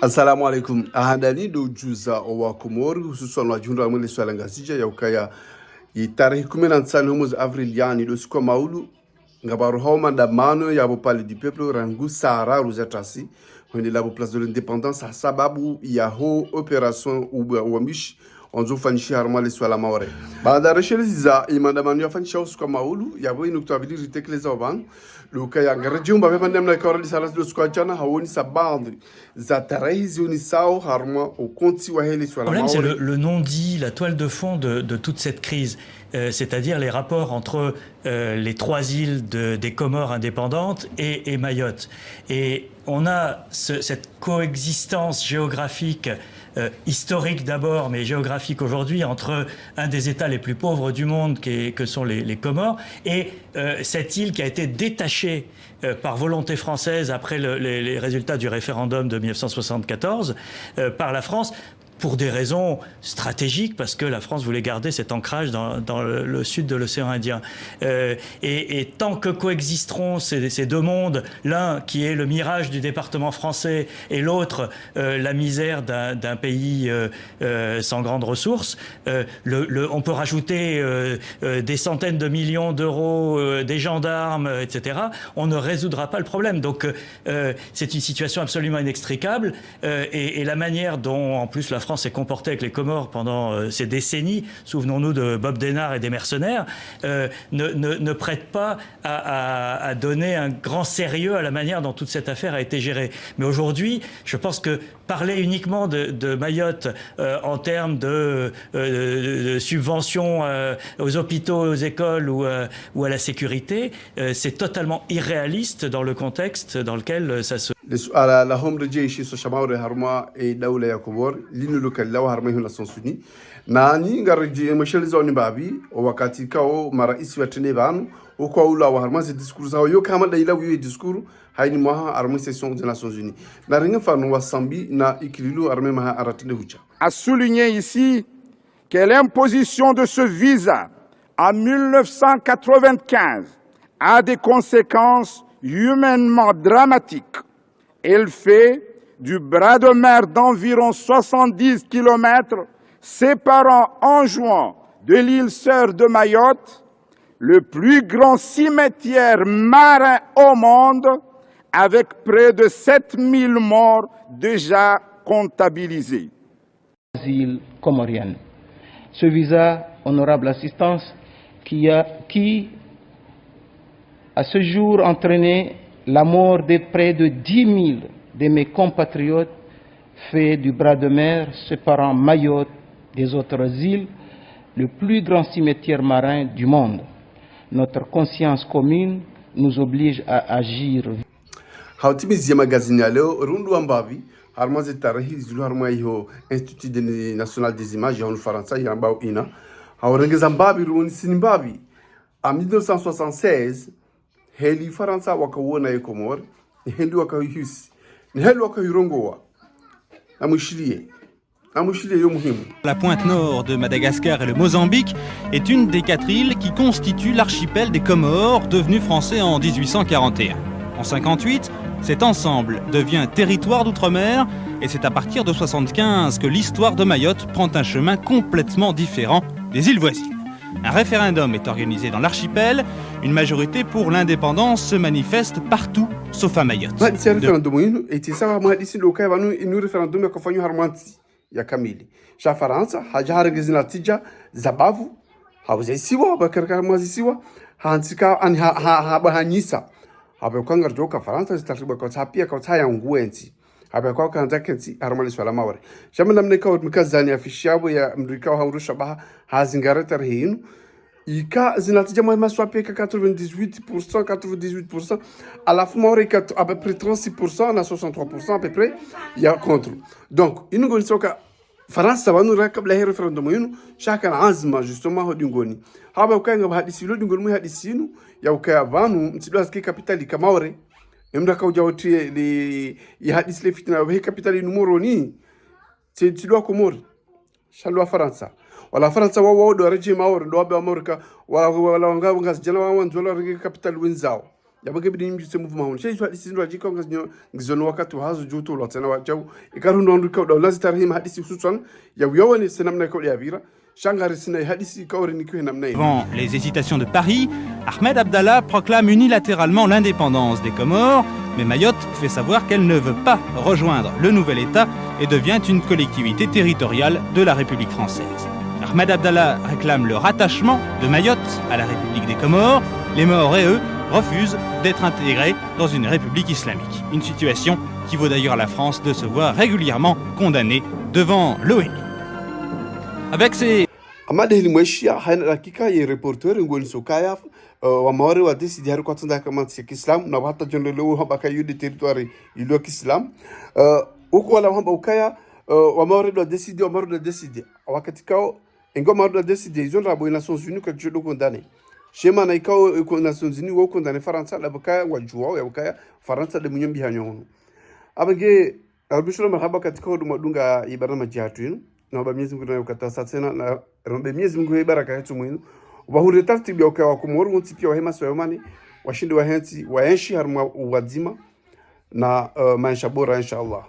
Assalamu alaikum. Ahadani do juza wa Komori hususan wajunda wa mwele swala ngazija ya ukaya tarehe 19 mwezi Avril yani do siku maulu ngabaru hao maandamano ya Pale du Peuple rangu Sahara Rosatrasi kwenye la place de l'indépendance sababu ya ho operation uwamishi wanzofanyisha harmali swala maore baada resheliza maandamano yafanyisha usiku maulu yabo inukutavili ritekeleza wabanu luka ya ngarajumba beba ndemna ikawara salas do siku achana hawoni sabandi za tarehe zioni sao harma au konti wa heli swala maore. Le problème c'est le non-dit, la toile de fond de toute cette crise, c'est-à-dire les rapports entre les trois îles des Comores indépendantes et Mayotte. Et on a cette coexistence géographique historique d'abord, mais géographique aujourd'hui, entre un des États les plus pauvres du monde, que sont les Comores, et cette île qui a été détachée par volonté française après les résultats du référendum de 1974 par la France, pour des raisons stratégiques, parce que la France voulait garder cet ancrage dans le sud de l'océan Indien. Et tant que coexisteront ces deux mondes, l'un qui est le mirage du département français et l'autre la misère d'un pays sans grandes ressources, on peut rajouter des centaines de millions d'euros, des gendarmes, etc. On ne résoudra pas le problème. Donc c'est une situation absolument inextricable et la manière dont, en plus, la France s'est comportée avec les Comores pendant ces décennies, souvenons-nous de Bob Denard et des mercenaires, ne prête pas à donner un grand sérieux à la manière dont toute cette affaire a été gérée. Mais aujourd'hui, je pense que parler uniquement de Mayotte en termes de subventions aux hôpitaux, aux écoles ou à la sécurité, c'est totalement irréaliste dans le contexte dans lequel ça se... على لهم رجيشي سشماوري هرما دولة يا كبور لينو لوكال لو هرما هنا سونسوني ناني نغرجي مشل زوني بابي ووقتي كاو مرئيس وتني بانو وكاو لا هرما سي ديسكور زاو يو كاما دايلا ويو ديسكور هايني موها هرما سيسيون دي ناسيونز يوني نارينغ فانو واسامبي نا إكليلو هرما مها أراتني هوتشا. A souligné ici que l'imposition de ce visa en 1995 a des conséquences humainement dramatiques. Elle fait du bras de mer d'environ 70 km séparant Anjouan de l'île sœur de Mayotte le plus grand cimetière marin au monde avec près de 7000 morts déjà comptabilisés. Îles comoriennes. Ce visa, honorable assistance, qui a à ce jour entraîné la mort de près de 10 000 de mes compatriotes, fait du bras de mer séparant Mayotte des autres îles le plus grand cimetière marin du monde. Notre conscience commune nous oblige à agir. Hautimizi magazine ya leo rundu ambavi harmaze tarehe zilu harma hiyo Institut National des Images ya Ufaransa ya ambao ina haurengeza mbavi ruuni sinimbavi en 1976 heli Faransa wakawona ya Komori heli wakawihisi heli wakawirongoa amushilie yo muhimu. La pointe nord de Madagascar et le Mozambique est une des 4 îles qui constituent l'archipel des Comores, devenu français en 1841. En 58, cet ensemble devient territoire d'outre-mer et c'est à partir de 75 que l'histoire de Mayotte prend un chemin complètement différent des îles voisines. Un référendum est organisé dans l'archipel, une majorité pour l'indépendance se manifeste partout sauf à Mayotte. Ya kamili sha Faransa haja haragezi natija zabavu hauzaisiwa bakarka mazisiwa hansika an ha bahanyisa habe kwanga joka Faransa zitariba kwa tapia kwa taya nguenzi habe kwa kanza kenzi harmali swala mawari shamba namne ka mikazani afishabo ya mrika haurusha baha hazingara tarhinu ika zinatija maswapia 98% à la fois à peu près 36% na 63% à peu près ya contre donc inugoni soka France wanu rakabla hero referendum yinu shaka na azma justement ho dingoni haba ukanga bahadisi lo dingoni mu hadisi yinu ya ukaya vanu mtsidwa ski capitali kamaore emda ka ujawti le ya hadisi le fitina wa capitali numero ni tsidwa komori shalwa Faransa wala Faransa wa do reji maore do ba Amerika wala ngaz jela wa wanzola rigi capital winzao yabaga bidin mi se mouvement on shay hadisi ndo jiko ngizon wakati hazu juto lo tena wajaw ikaru ndo ko do lazi tarhim hadisi susan yaw yawani senamna ko ya vira shangari sinay hadisi kawri ni ko namnay. Avant les hésitations de Paris, Ahmed Abdallah proclame unilatéralement l'indépendance des Comores, mais Mayotte fait savoir qu'elle ne veut pas rejoindre le nouvel État et devient une collectivité territoriale de la République française. Ahmed Abdallah réclame le rattachement de Mayotte à la République des Comores. Les Mahorais, eux, refusent d'être intégrés dans une république islamique. Une situation qui vaut d'ailleurs à la France de se voir régulièrement condamnée devant l'ONU. Avec ces... Amade Hilimweshia, haina dakika ye reporter ngoni sokaya wa Maori wa décider har kwatanda kama Islam na hata jonde lo hamba ka yudi territoire ilo Islam uko wala hamba ukaya wa Maori do décider wa Maori do décider wakati kao ngo Maori do décider ils ont rabo Nations Unies que je do condamner shema na ikao ko Nations Unies wo condamner France la bakaya wa juwa ya bakaya France de munyombi hanyono abage albishro mahaba katika huduma dunga ibara majatu yenu na Mwenyezi Mungu na ukata satena na Mwenyezi Mungu baraka yetu mwenu wahure tartibi ya kwa Komoro mutipia wa hema swayomani washindi wa hensi wa enshi harma wadzima na maisha bora inshallah.